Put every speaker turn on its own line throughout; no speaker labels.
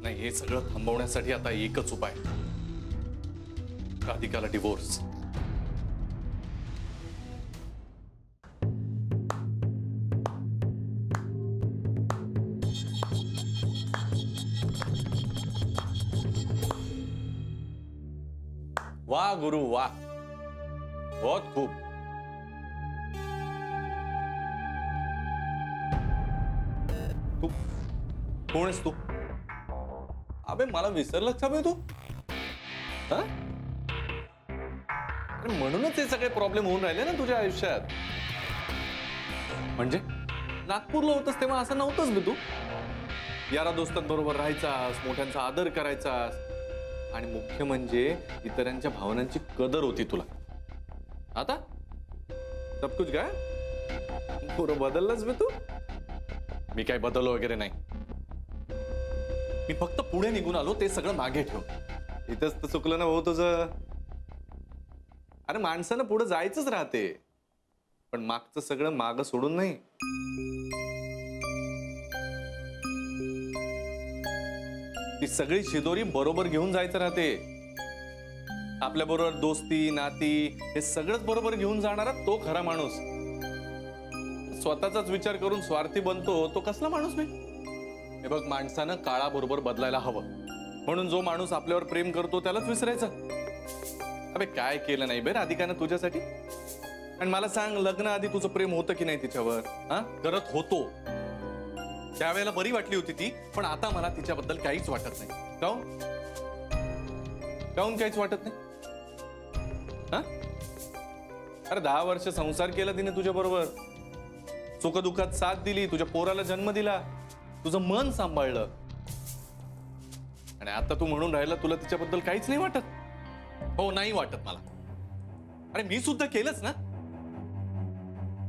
नाही, हे सगळं थांबवण्यासाठी आता एकच उपाय, राधिकाला डिवोर्स. वाह गुरु वाह, बहुत खूब. तू कोण आहेस तू? अबे मला विसरलंच का बे तू? हा? अरे म्हणूनच हे सगळे प्रॉब्लेम होऊन राहिले ना तुझ्या आयुष्यात. म्हणजे नागपूरला होतस तेव्हा असं नव्हतंच बे तू. यारा दोस्तांबरोबर राहायचास, मोठ्यांचा आदर करायचास, आणि मुख्य म्हणजे इतरांच्या भावनांची कदर होती तुला. आता सब कुछ काय पुरं बदललंच बे तू. मी काय बदललो वगैरे नाही. मी फक्त पुढे निघून आलो, ते सगळं मागे ठेवून. इथंच तर चुकलं ना भाऊ तुझं. अरे माणसानं पुढे जायचंच राहते, पण मागचं सगळं माग सोडून नाही. ती सगळी शिदोरी बरोबर घेऊन जायचं राहते. आपल्या बरोबर दोस्ती नाती हे सगळंच बरोबर घेऊन जाणारा तो खरा माणूस. स्वतःचाच विचार करून स्वार्थी बनतो तो कसला माणूस नाही. हे बघ, माणसानं काळाबरोबर बदलायला हवं. म्हणून जो माणूस आपल्यावर प्रेम करतो त्यालाच विसरायचं. अबे काय केलं नाही बे राधिकानं तुझ्यासाठी? आणि मला सांग, लग्न आधी तुझं प्रेम होतं की नाही तिच्यावर? हा, करत होतो. त्यावेळेला बरी वाटली होती ती, पण आता मला तिच्याबद्दल काहीच वाटत नाही. काऊन काऊन काहीच वाटत नाही? हा, अरे 10 वर्ष संसार केला तिने तुझ्या बरोबर, सुखदुःखात साथ दिली, तुझ्या पोराला जन्म दिला, तुझं मन सांभाळलं, आणि आता तू म्हणून राहिला तुला तिच्याबद्दल काहीच नाही वाटत. हो, नाही वाटत मला. अरे मी सुद्धा केलंच ना.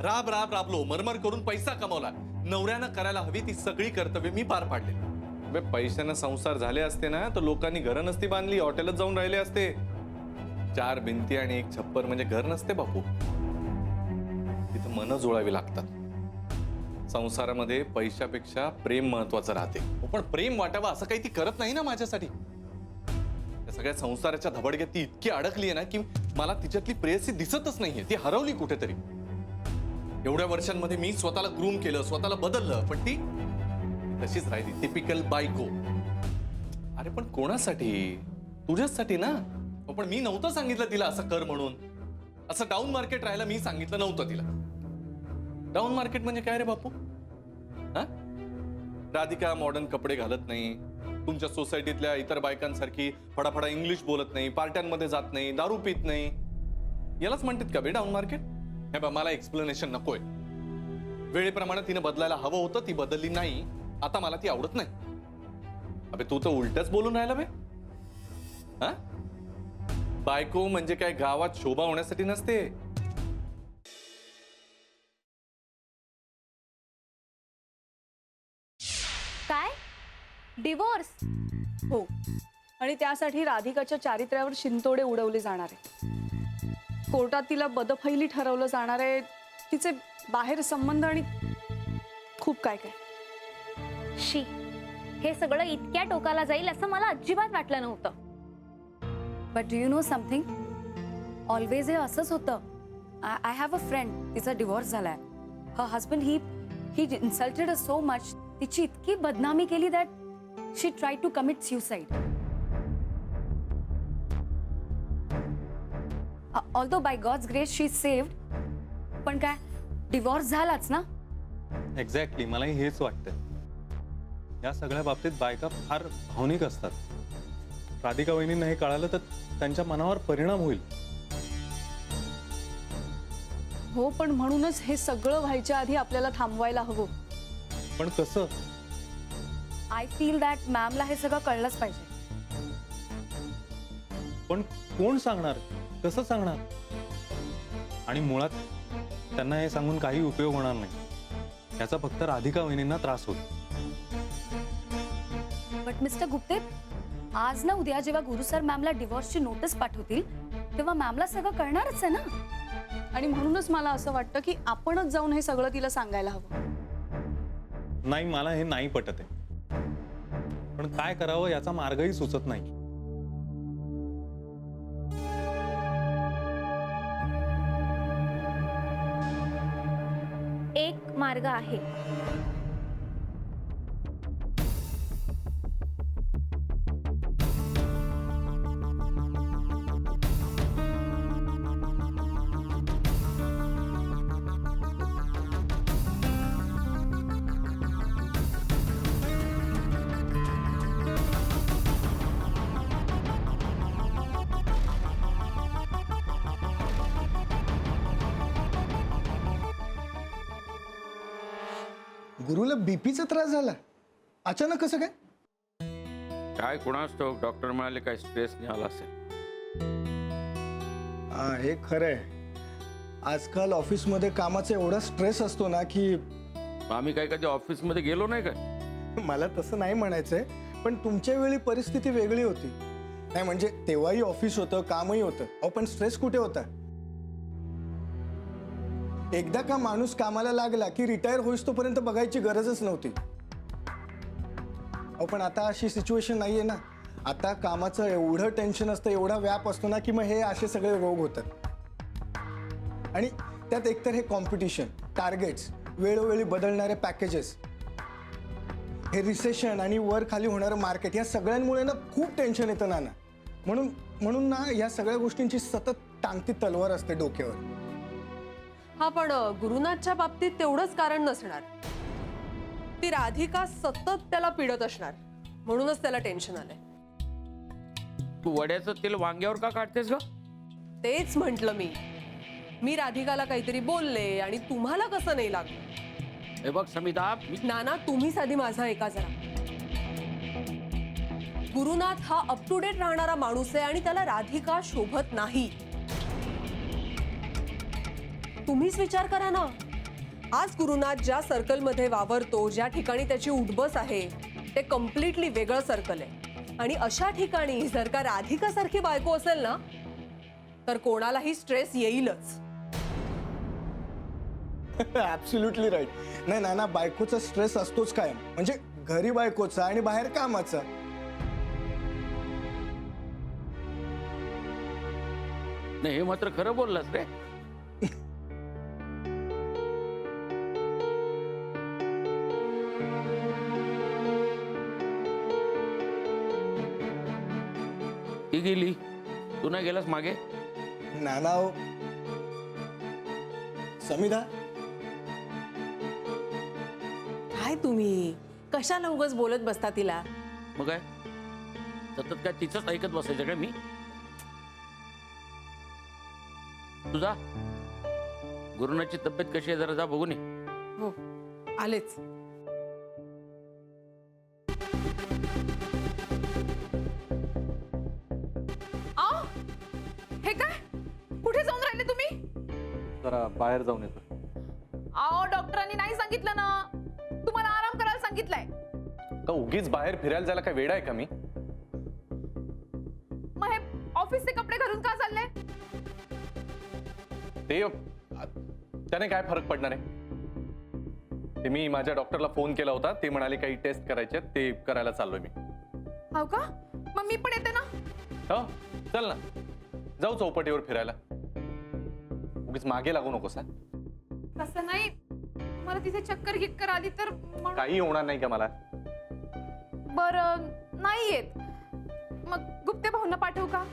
राबलो, मरमर करून पैसा कमवला. नवऱ्यानं करायला हवी ती सगळी कर्तव्य मी पार पाडले. पैशानं संसार झाले असते ना तर लोकांनी घरं नसती बांधली, हॉटेलच जाऊन राहिले असते. 4 भिंती आणि 1 छप्पर म्हणजे घर नसते बापू. तिथं मन जुळावी लागतात. संसारामध्ये पैशापेक्षा प्रेम महत्वाचं राहते. पण प्रेम वाटावं असं काही ती करत नाही ना माझ्यासाठी. त्या सगळ्या संसाराच्या धबडग्यात ती इतकी अडकली आहे ना की मला तिच्यातली प्रेयसी दिसतच नाहीये. ती हरवली कुठेतरी. एवढ्या वर्षांमध्ये मी स्वतःला ग्रूम केलं, स्वतःला बदललं, पण ती तशीच राहिली. टिपिकल बायको. अरे पण कोणासाठी? तुझ्यासाठी ना. पण मी नव्हतं सांगितलं तिला असं कर म्हणून. असं डाऊन मार्केट राहायला मी सांगितलं नव्हतं तिला. डाऊन मार्केट म्हणजे काय रे बापू? हा, राधिका मॉडर्न कपडे घालत नाही, तुमच्या सोसायटीतल्या इतर बायकांसारखी फडाफडा इंग्लिश बोलत नाही, पार्ट्यांमध्ये जात नाही, दारू पित नाही. यालाच म्हणतात का बे डाऊन मार्केट? हे बा, मला एक्सप्लेनेशन नकोय. वेळेप्रमाणे तिने बदलायला हवं होतं, ती बदलली नाही. आता मला ती आवडत नाही. अबे तू तर उलटच बोलून राहिला बे. हा, बायको म्हणजे काय गावात शोभा होण्यासाठी नसते.
काय? डिवोर्स?
हो, आणि त्यासाठी राधिकाच्या चारित्र्यावर शिंतोडे उडवले जाणार आहे. कोर्टात तिला बदफैली ठरवलं जाणार आहे. तिचे बाहेर संबंध आणि खूप काय काय.
शी, हे सगळं इतक्या टोकाला जाईल असं मला अजिबात वाटलं नव्हतं.
But do you know something? Always हे असंच होतं. आय हॅव अ फ्रेंड, तिचा डिवोर्स झालाय. Her husband he insulted us so much. तिची इतकी बदनामी केली that she try to commit suicide. Although by God's grace she saved. पण काय, डिवोर्स झालाच ना.
एक्झॅक्टली, मलाही हेच वाटतं. या सगळ्या बाबतीत बायका फार भावनिक असतात. राधिका वहिनींना हे कळालं तर त्यांच्या मनावर परिणाम होईल.
हो, पण म्हणूनच हे सगळं व्हायच्या आधी आपल्याला थांबवायला हवं.
पण कसं?
आय फील दॅट मॅमला हे सगळं कळलंच पाहिजे.
पण कोण सांगणार? कसं सांगणार? आणि मुळात त्यांना हे सांगून काही उपयोग होणार नाही. याचा फक्त राधिका वहिनींना त्रास होईल.
बट मिस्टर गुप्ते, आज ना उद्या जेव्हा गुरु सर मॅमला डिवोर्सची नोटीस पाठवतील तेव्हा मॅमला सगळं कळणारच आहे ना.
आणि म्हणूनच मला असं वाटतं की आपणच जाऊन हे सगळं तिला सांगायला हवं.
नाही, मला हे नाही पटत आहे. पण काय करावं याचा मार्गही सुचत नाही.
एक मार्ग आहे.
गुरुला बीपीचा त्रास झाला अचानक कसं काय?
काय कुणास ठाऊक, डॉक्टर म्हणाले काय स्ट्रेस आला असेल.
हा हे खरंय. आजकाल ऑफिसमध्ये कामाचा एवढा स्ट्रेस असतो ना की
आम्ही काय कधी ऑफिसमध्ये गेलो नाही काय.
मला तसं नाही म्हणायचंय, पण तुमच्या वेळी परिस्थिती वेगळी होती. नाही म्हणजे तेव्हाही ऑफिस होतं, कामही होतं. अहो पण स्ट्रेस कुठे होता? एकदा का माणूस कामाला लागला की रिटायर होईस तोपर्यंत बघायची गरजच नव्हती. अहो पण आता अशी सिच्युएशन नाहीये ना. आता कामाचं एवढं टेन्शन असतं, एवढा व्याप असतो ना की मग हे असे सगळे रोग होतात. आणि त्यात एकतर हे कॉम्पिटिशन, टार्गेट्स, वेळोवेळी बदलणारे पॅकेजेस, हे रिसेशन आणि वर खाली होणारं मार्केट, या सगळ्यांमुळे ना खूप टेन्शन येतं ना. म्हणून ना या सगळ्या गोष्टींची सतत टांगती तलवार असते डोक्यावर.
हा पण गुरुनाथच्या बाबतीत तेवढंच कारण नसणार. ती राधिका सतत त्याला पिडत असणार, म्हणूनच त्याला टेन्शन आलंय.
तू वड्याचं तेल वांग्यावर का काढतेस ग?
तेच म्हंटल मी राधिकाला काहीतरी बोलले आणि तुम्हाला कसं नाही लागलं.
हे बघ समिता,
नाना तुम्ही साधी माझा ऐका जरा. गुरुनाथ हा अप टू डेट राहणारा माणूस आहे आणि त्याला राधिका शोभत नाही. तुम्हीच विचार करा ना. आज गुरुनाथ ज्या सर्कलमध्ये वावरतो, ज्या ठिकाणी त्याची उठबस आहे, ते कम्प्लिटली वेगळं सर्कल आहे. आणि अशा ठिकाणी जर का राधिका सारखी बायको असेल ना, तर कोणालाही स्ट्रेस येईलच.
Absolutely right. नाही नाना, बायकोचा स्ट्रेस असतोच कायम. म्हणजे घरी बायकोचा आणि बाहेर कामाचा.
नाही हे मात्र खरं बोललास रे. ती गेली, तू नाही गेलास मागे.
नाना हो. समिधा,
काय तुम्ही कशाला उगाच बोलत बसता तिला?
मग काय सतत काय तिचंच ऐकत बसायचं काय मी? तुझा गुरुनाथची तब्येत कशी आहे जरा जा बघून ये.
हो आलेच.
हे काय? कुठे जाऊन राहिले तुम्ही?
जरा बाहेर जाऊन येतो.
अहो डॉक्टरांनी नाही सांगितलं ना, तुम्हाला आराम करायला सांगितलंय.
का उगीच बाहेर फिरायला जायला काय वेडा आहे का मी?
मग हे ऑफिसचे कपडे घालून का चालले?
त्याने काय फरक पडणार आहे? ते मी माझ्या डॉक्टरला फोन केला होता, ते म्हणाले काही टेस्ट करायचे, ते करायला चाललोय मी.
हो का? मग मी पण येते ना.
हो चल ना, जाऊ चौपाटीवर फिरायला. उगीच मागे लागू नकोस.
तसं नाही, मला तिथे चक्कर गिक्कर आली तर म्हणून.
काही होणार नाही का मला?
बरं नाही येत, मग गुप्ते भाऊंना पाठवू का?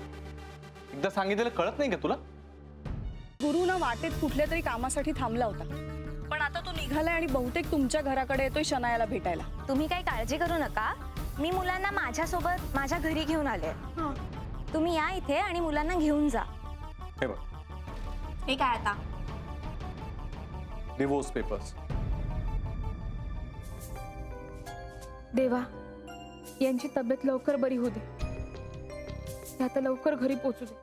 एकदा सांगितलेलं कळत नाही का तुला?
गुरु ना वाटेत कुठल्या तरी कामासाठी थांबला होता, पण आता तो निघालाय आणि बहुतेक तुमच्या घराकडे येतोय शनायाला भेटायला.
तुम्ही काही काळजी करू नका. मी मुलांना माझ्यासोबत माझ्या घरी घेऊन आले. तुम्ही या इथे आणि मुलांना घेऊन जा.
हे बघ,
हे काय आता?
Divorce papers.
देवा, यांची तब्येत लवकर बरी होऊ दे. आता लवकर घरी पोहोचू दे.